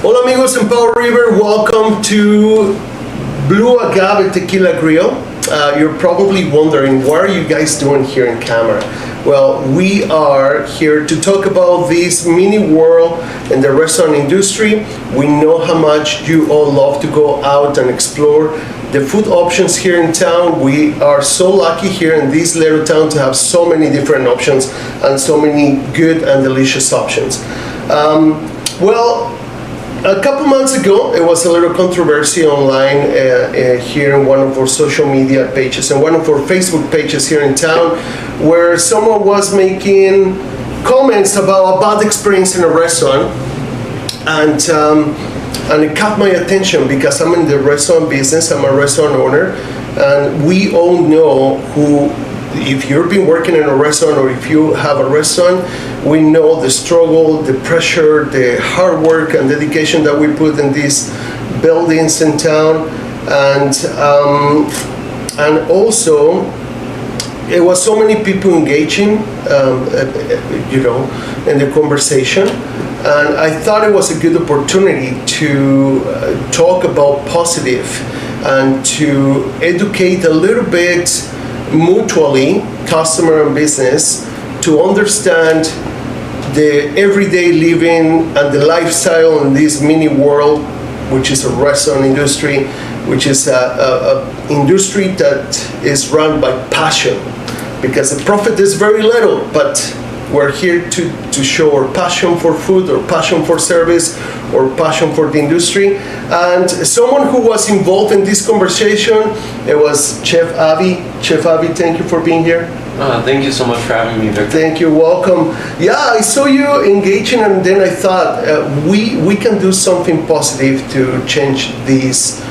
Hola amigos in Powell River, welcome to Blue Agave Tequila Grill. You're probably wondering, what are you guys doing here in camera? Well, we are here to talk about this mini world in the restaurant industry. We know how much you all love to go out and explore the food options here in town. We are so lucky here in this little town to have so many different options and so many good and delicious options. Well, a couple months ago, it was a little controversy online here in one of our social media pages and one of our Facebook pages here in town, where someone was making comments about a bad experience in a restaurant, and it caught my attention because I'm in the restaurant business. I'm a restaurant owner, and we all know who. If you've been working in a restaurant or if you have a restaurant, we know the struggle, the pressure, the hard work and dedication that we put in these buildings in town, and also it was so many people engaging, in the conversation, and I thought it was a good opportunity to talk about positive and to educate a little bit mutually, customer and business, to understand the everyday living and the lifestyle in this mini world, which is a restaurant industry, which is a industry that is run by passion, because the profit is very little, but we're here to show our passion for food, or passion for service, or passion for the industry. And someone who was involved in this conversation, it was Chef Avi. Chef Avi, thank you for being here. Thank you so much for having me, Victor. Thank you, welcome. Yeah, I saw you engaging, and then I thought we can do something positive to change this,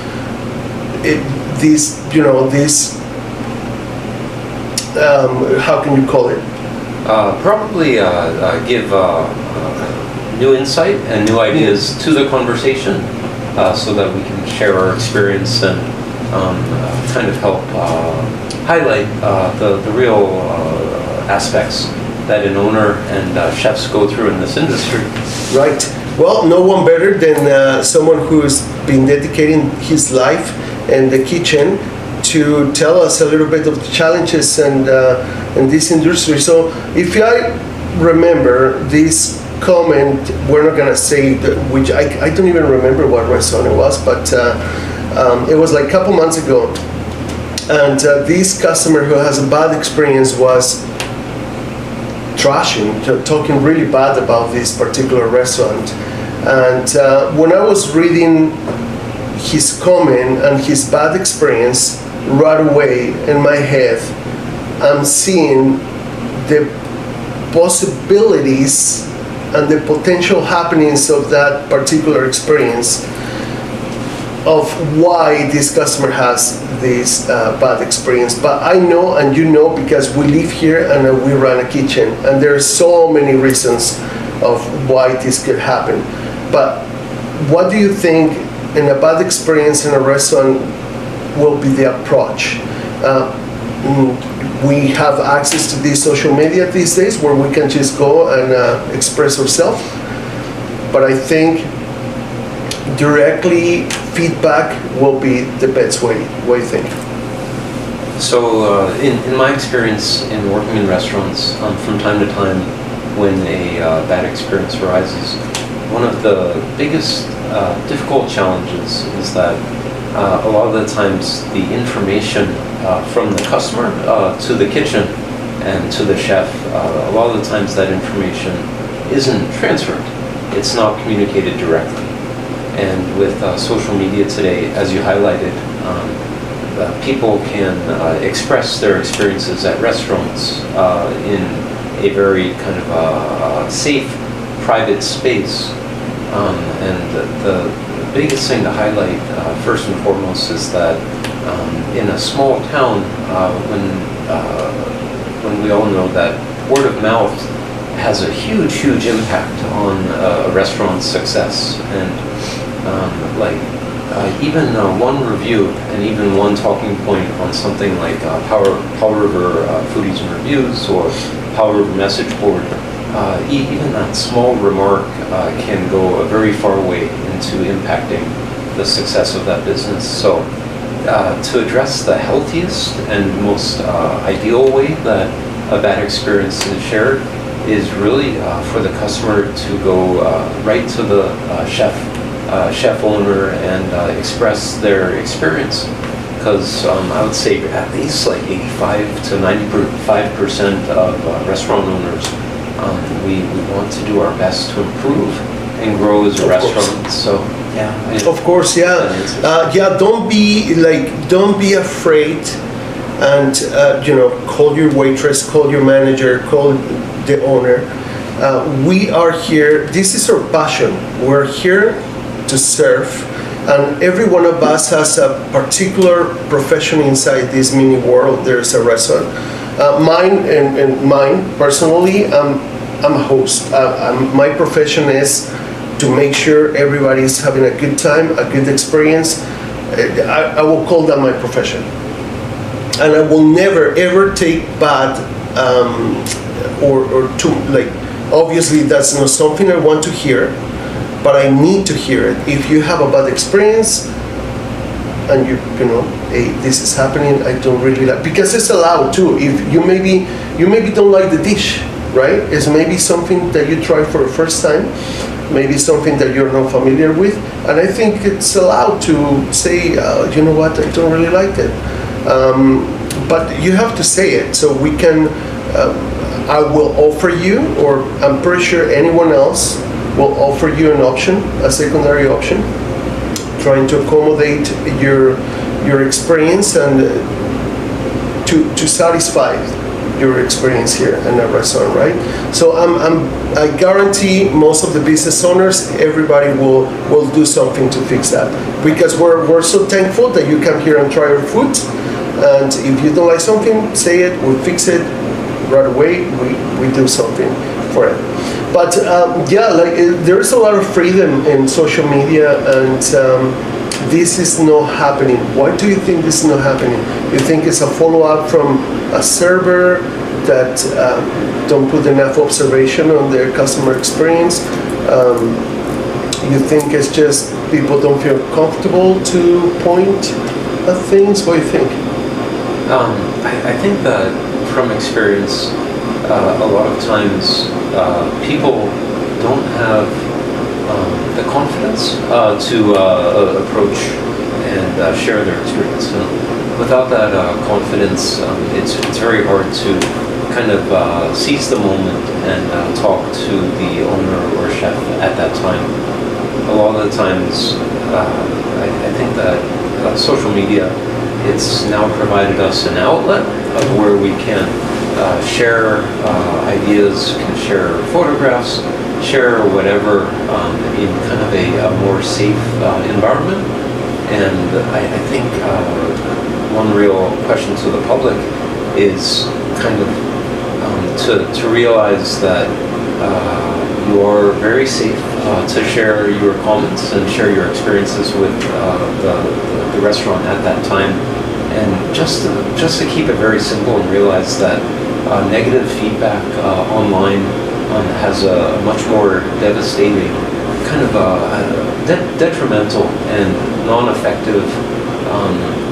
how can you call it? Probably give new insight and new ideas to the conversation, so that we can share our experience and kind of help highlight the real aspects that an owner and chefs go through in this industry. Right. Well, no one better than someone who's been dedicating his life in the kitchen to tell us a little bit of the challenges and in this industry. So if I remember this comment, we're not gonna say which, I don't even remember what restaurant it was, but it was like a couple months ago, and this customer who has a bad experience was trashing, talking really bad about this particular restaurant. And when I was reading his comment and his bad experience, right away in my head I'm seeing the possibilities and the potential happenings of that particular experience, of why this customer has this bad experience. But I know, and you know, because we live here and we run a kitchen, and there are so many reasons of why this could happen. But what do you think in a bad experience in a restaurant will be the approach? We have access to this social media these days where we can just go and express ourselves, but I think directly feedback will be the best way. What do you think? So in my experience in working in restaurants, from time to time when a bad experience arises, one of the biggest difficult challenges is that a lot of the times the information from the customer to the kitchen and to the chef, a lot of the times that information isn't transferred. It's not communicated directly. And with social media today, as you highlighted, people can express their experiences at restaurants in a very kind of safe, private space. And the biggest thing to highlight, first and foremost, is that in a small town, when we all know that word of mouth has a huge impact on a restaurant's success, and even one review and even one talking point on something like Powell River Foodies and Reviews or Powell River Message Board, even that small remark can go a very far way in into impacting the success of that business. So to address the healthiest and most ideal way that a bad experience is shared is really for the customer to go right to the chef owner and express their experience. Because I would say at least like 85 to 95% of restaurant owners, we want to do our best to improve and grow as a restaurant. So yeah. Of course, yeah. Don't be afraid, and call your waitress, call your manager, call the owner. We are here. This is our passion. We're here to serve. And every one of us has a particular profession inside this mini world. There's a restaurant. Mine personally, I'm a host. My profession is to make sure everybody's having a good time, a good experience. I will call that my profession. And I will never ever take bad or too, like, obviously that's not something I want to hear. But I need to hear it. If you have a bad experience and you know, hey, this is happening, I don't really like, because it's allowed too. If you maybe don't like the dish, right? It's maybe something that you try for the first time, maybe something that you're not familiar with, and I think it's allowed to say, you know what, I don't really like it. But you have to say it, so we can. I will offer you, or I'm pretty sure anyone else will offer you an option, a secondary option, trying to accommodate your experience and to satisfy your experience here in a restaurant, right? So I guarantee most of the business owners, everybody will do something to fix that, because we're so thankful that you come here and try our food, and if you don't like something, say it, we'll fix it right away. We do something for it. But there's a lot of freedom in social media, and this is not happening. Why do you think this is not happening? You think it's a follow-up from a server that don't put enough observation on their customer experience? You think it's just people don't feel comfortable to point at things? What do you think? I think that from experience, a lot of times people don't have the confidence to approach and share their experience. And without that confidence, it's very hard to kind of seize the moment and talk to the owner or chef at that time. A lot of the times, I think that social media, it's now provided us an outlet of where we can share ideas, can share photographs, share whatever in kind of a more safe environment. And I think one real question to the public is kind of to realize that you are very safe to share your comments and share your experiences with the restaurant at that time. And just to keep it very simple and realize that negative feedback online has a much more devastating, kind of detrimental and non-effective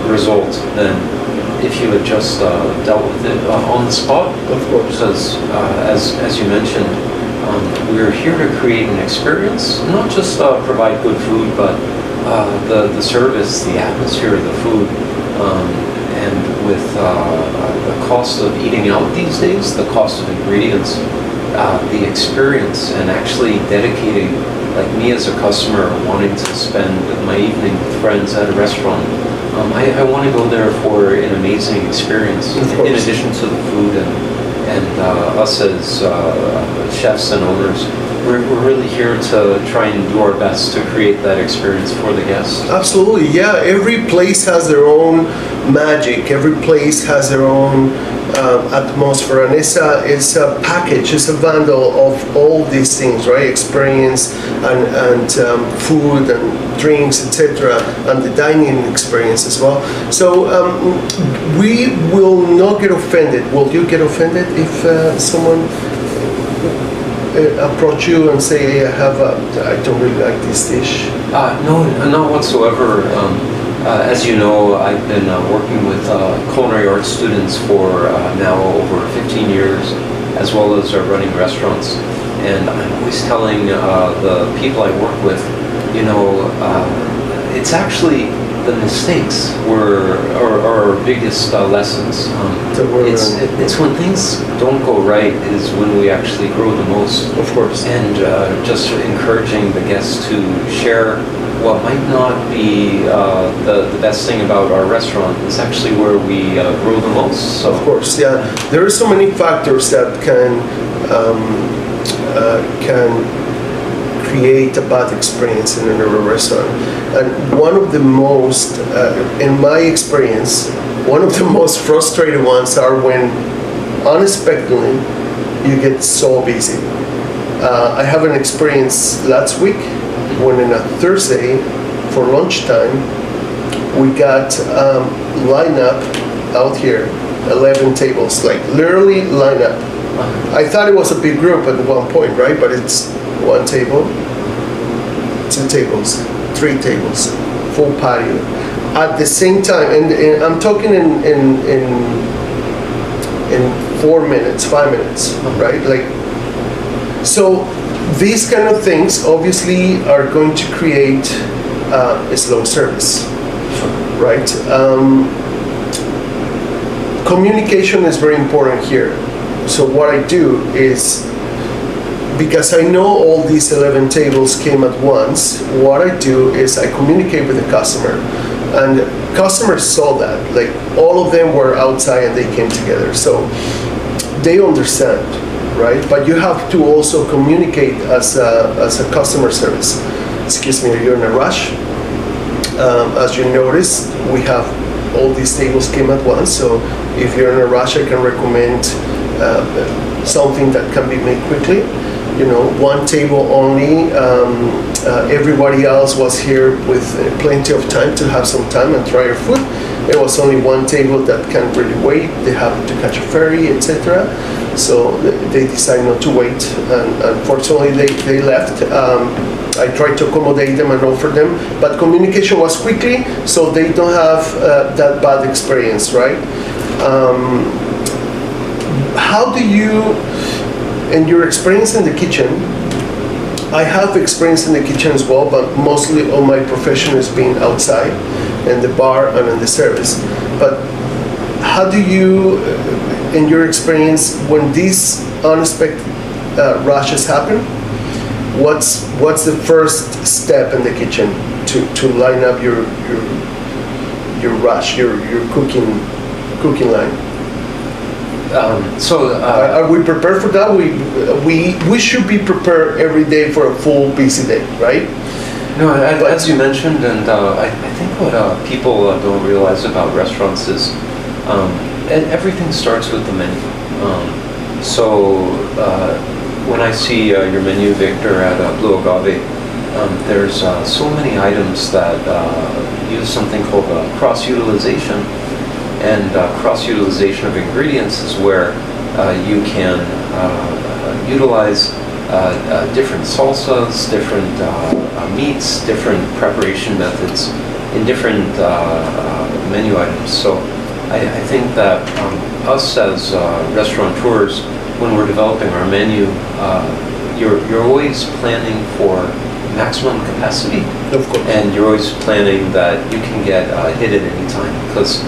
result than if you had just dealt with it on the spot. Of course. Because as you mentioned, we're here to create an experience, not just provide good food, but the service, the atmosphere, the food. And with the cost of eating out these days, the cost of ingredients, the experience, and actually dedicating, like me as a customer wanting to spend my evening with friends at a restaurant, I want to go there for an amazing experience in addition to the food, and us as chefs and owners. We're really here to try and do our best to create that experience for the guests. Absolutely, yeah. Every place has their own magic. Every place has their own atmosphere, and it's a package. It's a bundle of all these things, right? Experience and food and drinks, etc., and the dining experience as well. So we will not get offended. Will you get offended if someone? approach you and say, hey, I don't really like this dish? No, not whatsoever. As you know, I've been working with culinary arts students for now over 15 years, as well as running restaurants. And I'm always telling the people I work with, it's actually the mistakes are our biggest lessons. It's when things don't go right is when we actually grow the most. Of course. And just encouraging the guests to share what might not be the best thing about our restaurant is actually where we grow the most. So. Of course, yeah. There are so many factors that can create a bad experience in a restaurant. And one of the most, in my experience, one of the most frustrating ones are when unexpectedly you get so busy. I have an experience last week when on a Thursday for lunchtime, we got lined up out here, 11 tables, like literally lined up. I thought it was a big group at one point, right? But it's one table, two tables, three tables, full patio. At the same time, and I'm talking in 4 minutes, 5 minutes, right? Like, so these kind of things obviously are going to create a slow service, right? Communication is very important here. So what I do is, because I know all these 11 tables came at once, what I do is I communicate with the customer. And customers saw that, like all of them were outside and they came together. So they understand, right? But you have to also communicate as a customer service. Excuse me, you're in a rush. As you notice, we have all these tables came at once. So if you're in a rush, I can recommend something that can be made quickly. One table only. Everybody else was here with plenty of time to have some time and try your food. There was only one table that can't really wait. They have to catch a ferry, etc. So they decided not to wait, and unfortunately they left. I tried to accommodate them and offer them, but communication was quickly, so they don't have that bad experience, right? How do you, in your experience in the kitchen, I have experience in the kitchen as well, but mostly all my profession has been outside, in the bar and in the service. But how do you, in your experience, when these unexpected rushes happen, what's the first step in the kitchen to line up your rush, your cooking line? Are we prepared for that? We should be prepared every day for a full busy day, right? No, as you mentioned, and I think what people don't realize about restaurants is everything starts with the menu. When I see your menu, Victor, at Blue Agave, there's so many items that use something called cross-utilization. And cross-utilization of ingredients is where you can utilize different salsas, different meats, different preparation methods in different menu items. So I think that us as restaurateurs, when we're developing our menu, you're always planning for maximum capacity. Of course. And you're always planning that you can get hit at any time. Because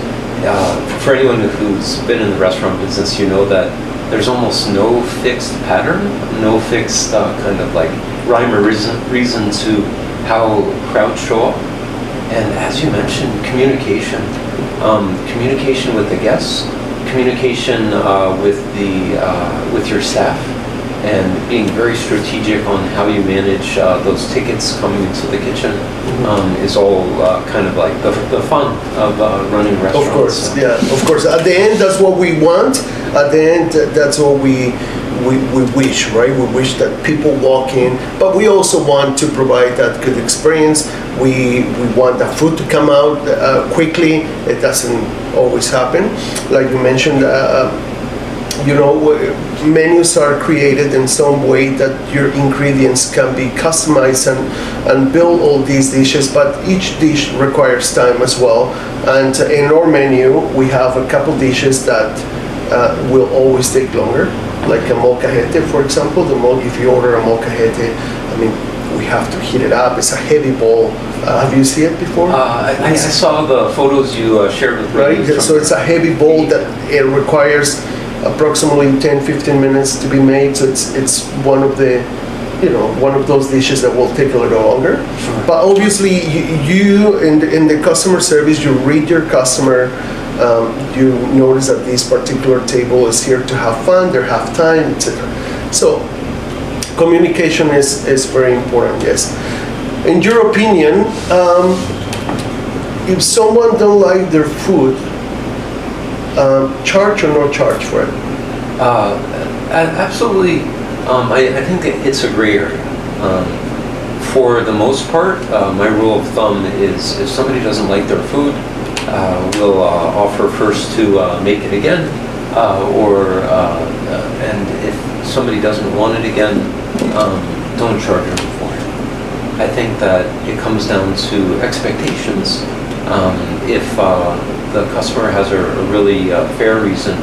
for anyone who's been in the restaurant business, you know that there's almost no fixed pattern, no fixed kind of like rhyme or reason to how crowds show up. And as you mentioned, communication. Communication with the guests, communication with your staff, and being very strategic on how you manage those tickets coming into the kitchen is all kind of like the fun of running restaurants. Of course, yeah, of course. At the end, that's what we want. At the end, that's what we wish, right? We wish that people walk in, but we also want to provide that good experience. We want the food to come out quickly. It doesn't always happen. Like you mentioned, menus are created in some way that your ingredients can be customized and build all these dishes, but each dish requires time as well. And in our menu, we have a couple dishes that will always take longer, like a molcajete, for example. If you order a molcajete, we have to heat it up. It's a heavy bowl. Have you seen it before? I saw the photos you shared with me. Right, so it's a heavy bowl that it requires approximately 10-15 minutes to be made. So it's one of those dishes that will take a little longer. Sure. But obviously, you in the customer service, you read your customer. You notice that this particular table is here to have fun, they have time, etc. So communication is very important, yes. In your opinion, if someone don't like their food, charge or no charge for it? Absolutely. I think it's a gray area. For the most part, my rule of thumb is if somebody doesn't like their food, we'll offer first to make it again, and if somebody doesn't want it again, don't charge them for it. I think that it comes down to expectations. If the customer has a really fair reason,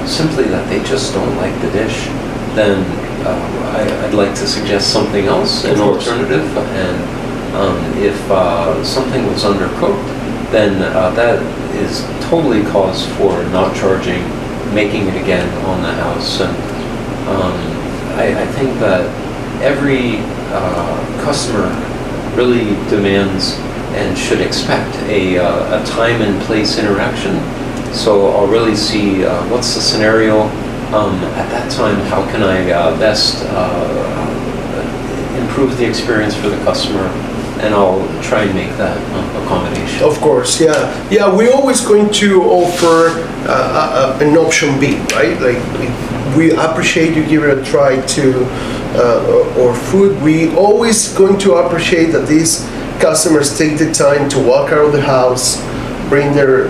simply that they just don't like the dish, then I'd like to suggest something else, an alternative. And if something was undercooked, then that is totally cause for not charging, making it again on the house. And I think that every customer really demands and should expect a time and place interaction. So I'll really see what's the scenario at that time, how can I best improve the experience for the customer, and I'll try and make that accommodation. Of course, yeah. Yeah, we're always going to offer an option B, right? Like, we appreciate you give it a try to our food. We always going to appreciate that these customers take the time to walk out of the house, bring their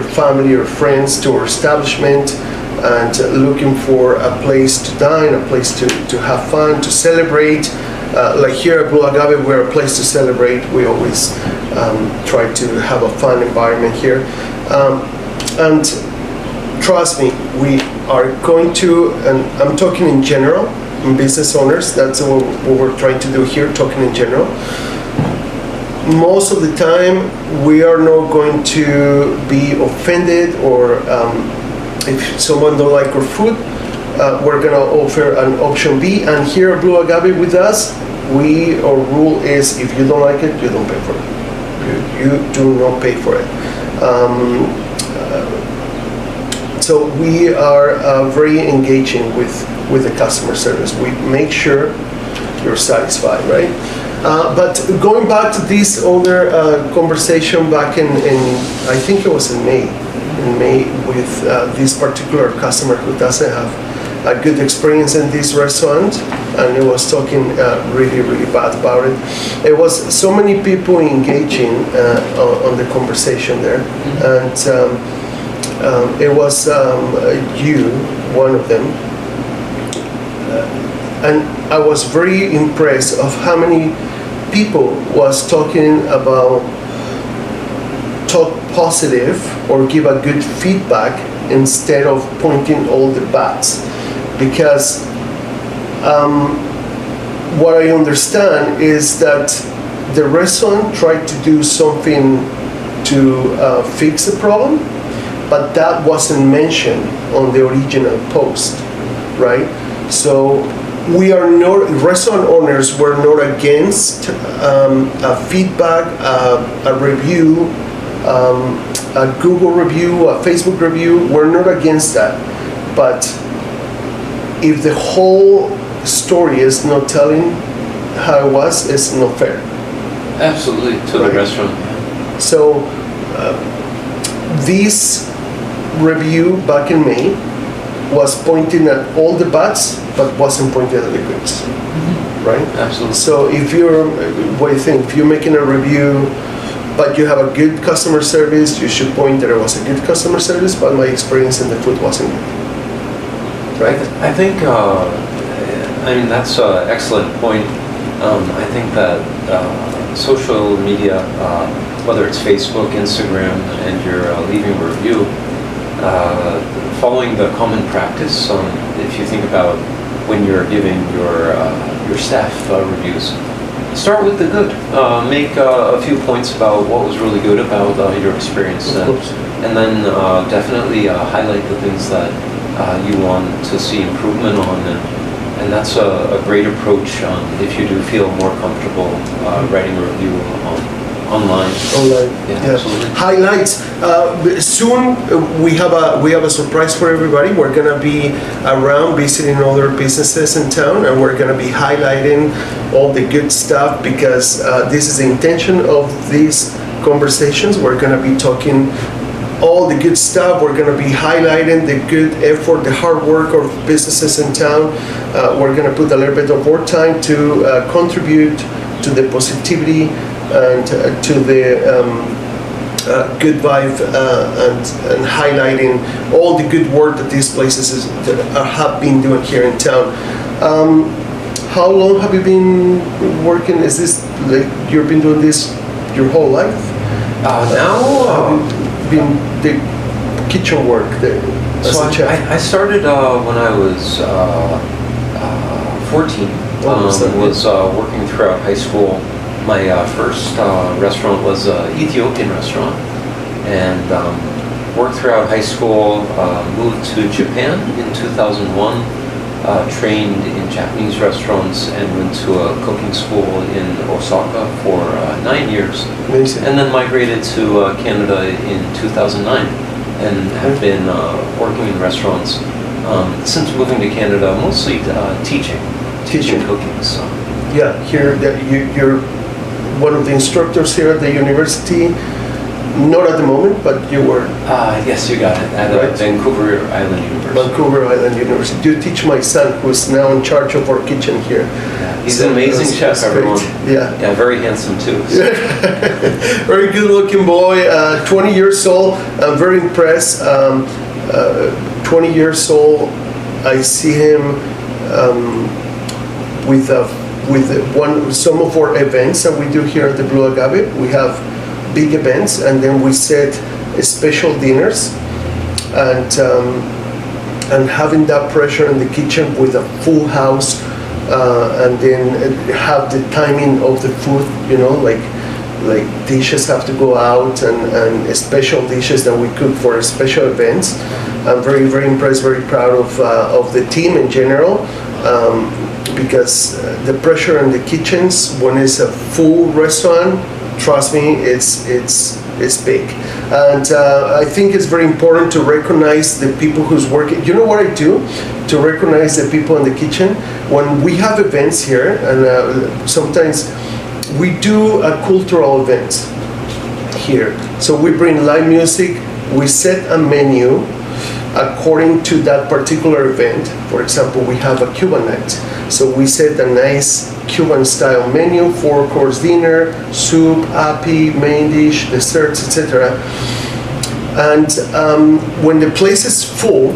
family or friends to our establishment, and looking for a place to dine, a place to have fun, to celebrate. Like here at Blue Agave, we're a place to celebrate. We always try to have a fun environment here. And trust me, we are going to, and I'm talking in general, business owners, that's what we're trying to do here, talking in general. Most of the time, we are not going to be offended, or if someone don't like our food, we're going to offer an option B. And here at Blue Agave with us, our rule is if you don't like it, you don't pay for it. You do not pay for it. So we are very engaging with the customer service. We make sure you're satisfied, right? But going back to this other conversation back in I think it was in May with this particular customer who doesn't have a good experience in this restaurant, and he was talking really, really bad about it. It was so many people engaging on the conversation there, and it was you, one of them, and I was very impressed of how many people was talking about talk positive or give a good feedback instead of pointing all the bats, because what I understand is that the restaurant tried to do something to fix the problem, but that wasn't mentioned on the original post, right? So we are not, restaurant owners were not against a feedback, a review, a Google review, a Facebook review. We're not against that. But if the whole story is not telling how it was, it's not fair. Absolutely, to the restaurant. So this review back in May was pointing at all the bats, but wasn't pointing at the goods, right? Absolutely. So if you're, what do you think? If you're making a review but you have a good customer service, you should point that it was a good customer service, but my experience in the food wasn't good. Right? I think, I mean, that's an excellent point. I think that social media, whether it's Facebook, Instagram, and you're leaving a review, following the common practice, if you think about when you're giving your staff reviews, start with the good. Make a few points about what was really good about your experience, and then definitely highlight the things that you want to see improvement on, and that's a great approach if you do feel more comfortable writing a review online. Yeah. Absolutely. Highlights. Soon we have a surprise for everybody. We're gonna be around visiting other businesses in town, and we're gonna be highlighting all the good stuff because this is the intention of these conversations. We're gonna be talking all the good stuff. We're going to be highlighting the good effort, the hard work of businesses in town. We're going to put a little bit of more time to contribute to the positivity and to the good vibe and highlighting all the good work that these places have been doing here in town. How long have you been working? Is this like you've been doing this your whole life? Been the kitchen work there as a chef? I started when I was 14. Was working throughout high school. My first restaurant was an Ethiopian restaurant, and worked throughout high school. Moved to Japan in 2001. Trained in Japanese restaurants and went to a cooking school in Osaka for 9 years. Amazing. And then migrated to Canada in 2009 and have been working in restaurants since moving to Canada, mostly teaching cooking. So. Yeah, here you're one of the instructors here at the university. Not at the moment, but you were. Yes, you got it, at Vancouver Island University. Vancouver Island University. You teach my son, who's now in charge of our kitchen here. Yeah, he's an amazing chef, everyone. Yeah. Yeah, very handsome too. So. Very good looking boy, 20 years old. I'm very impressed. 20 years old, I see him with some of our events that we do here at the Blue Agave. We have big events, and then we set special dinners, and having that pressure in the kitchen with a full house, and then have the timing of the food, like dishes have to go out, and special dishes that we cook for special events. I'm very, very impressed, very proud of the team in general, because the pressure in the kitchens when it's a full restaurant, trust me, it's big. And I think it's very important to recognize the people who's working. You know what I do to recognize the people in the kitchen? When we have events here, and sometimes we do a cultural event here. So we bring live music, we set a menu according to that particular event. For example, we have a Cuban night. So we set a nice Cuban style menu, 4-course dinner, soup, api, main dish, desserts, etc. And when the place is full,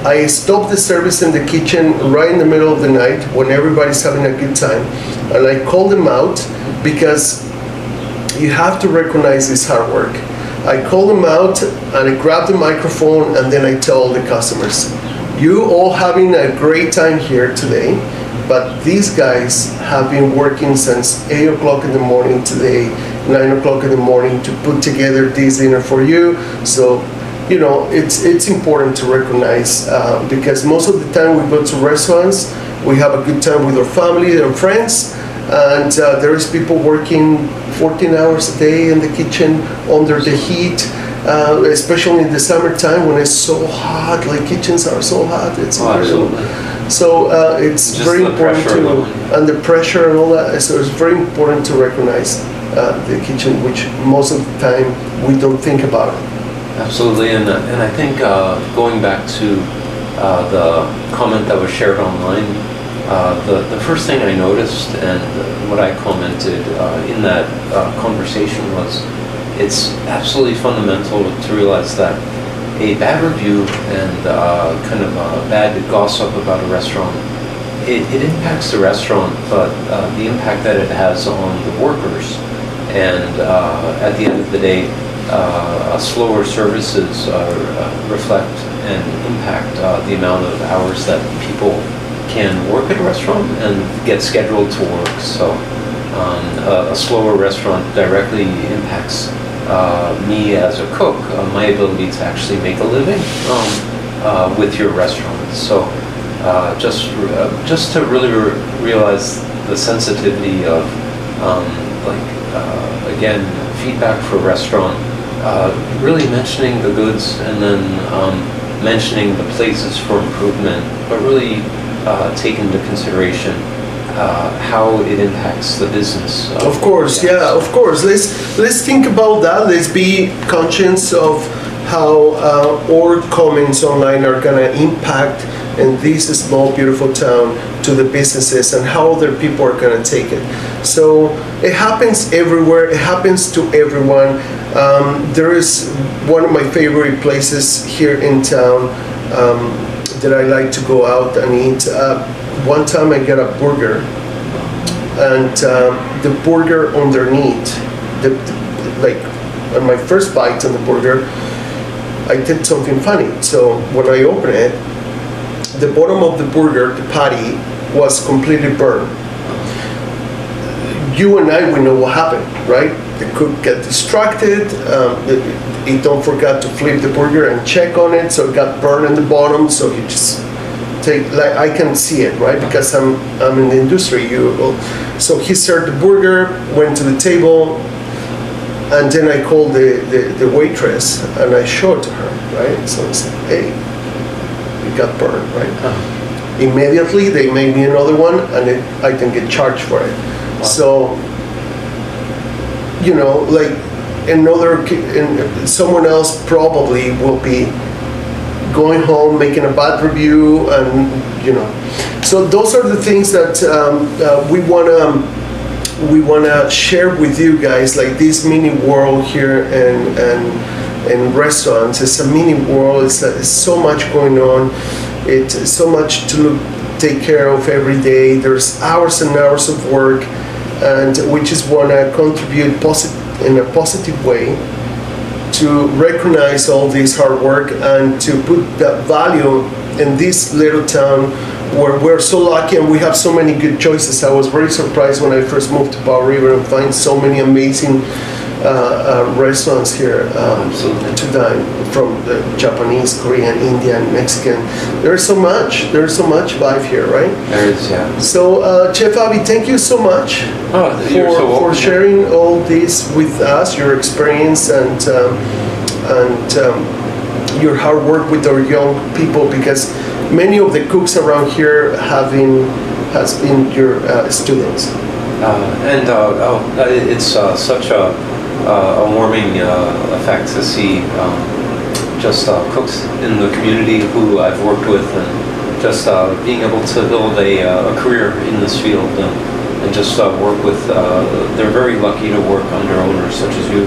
I stop the service in the kitchen right in the middle of the night when everybody's having a good time, and I call them out because you have to recognize this hard work. I call them out and I grab the microphone, and then I tell the customers, you all having a great time here today, but these guys have been working since 8 o'clock in the morning today, 9 o'clock in the morning to put together this dinner for you. So, it's important to recognize, because most of the time we go to restaurants, we have a good time with our family and friends, and there is people working 14 hours a day in the kitchen under the heat, especially in the summertime when it's so hot, like kitchens are so hot. It's absolutely. So it's just very important to, and the pressure and all that, so it's very important to recognize the kitchen, which most of the time we don't think about it. Absolutely, and I think going back to the comment that was shared online, The first thing I noticed and what I commented in that conversation was it's absolutely fundamental to realize that a bad review and kind of bad gossip about a restaurant, it impacts the restaurant, but the impact that it has on the workers, and at the end of the day, slower services reflect and impact the amount of hours that people can work at a restaurant and get scheduled to work. So a slower restaurant directly impacts me as a cook, my ability to actually make a living with your restaurant. So just to really realize the sensitivity of again, feedback for a restaurant, really mentioning the goods and then mentioning the places for improvement, but really take into consideration how it impacts the business. Of course, yeah, of course. Let's think about that. Let's be conscious of how our comments online are gonna impact in this small, beautiful town to the businesses and how other people are gonna take it. So it happens everywhere. It happens to everyone. There is one of my favorite places here in town that I like to go out and eat. One time I get a burger, and the burger underneath, like on my first bite on the burger, I did something funny. So when I open it, the bottom of the burger, the patty, was completely burned. You and I, we know what happened, right? The cook got distracted. He don't forget to flip the burger and check on it, so it got burned in the bottom. So he just like I can see it, right? Because I'm in the industry. So he served the burger, went to the table, and then I called the waitress and I showed it to her, right? So I said, hey, it got burned, right? Immediately they made me another one, and I didn't get charged for it. Wow. So, you know, like someone else probably will be going home making a bad review, and you know, so those are the things that we wanna share with you guys. Like this mini world here and restaurants, it's a mini world. It's so much going on. It's so much to take care of every day. There's hours and hours of work, and we just wanna contribute in a positive way to recognize all this hard work and to put that value in this little town where we're so lucky and we have so many good choices. I was very surprised when I first moved to Powell River and find so many amazing restaurants here to dine, from the Japanese, Korean, Indian, Mexican. There's so much life here, right? There is, yeah. So Chef Avi, thank you so much for sharing all this with us, your experience and your hard work with our young people, because many of the cooks around here has been your students. It's such a warming effect to see just cooks in the community who I've worked with, and just being able to build a career in this field and just work with. They're very lucky to work under owners such as you,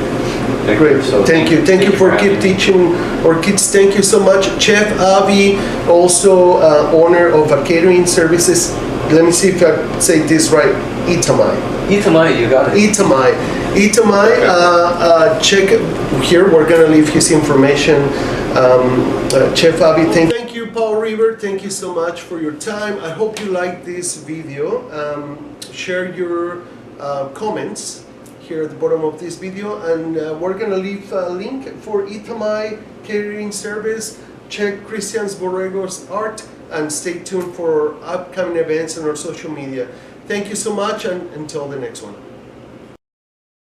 Victor. Great. So thank you for keep teaching our kids. Thank you so much, Chef Avi, also owner of a catering services. Let me see if I say this right. Itamai. Itamai, you got it. Itamai. Check here. We're gonna leave his information. Chef Avi, thank you, Powell River. Thank you so much for your time. I hope you liked this video. Share your comments here at the bottom of this video, and we're gonna leave a link for Itamai catering service. Check Christian Borrego's art and stay tuned for upcoming events on our social media. Thank you so much, and until the next one.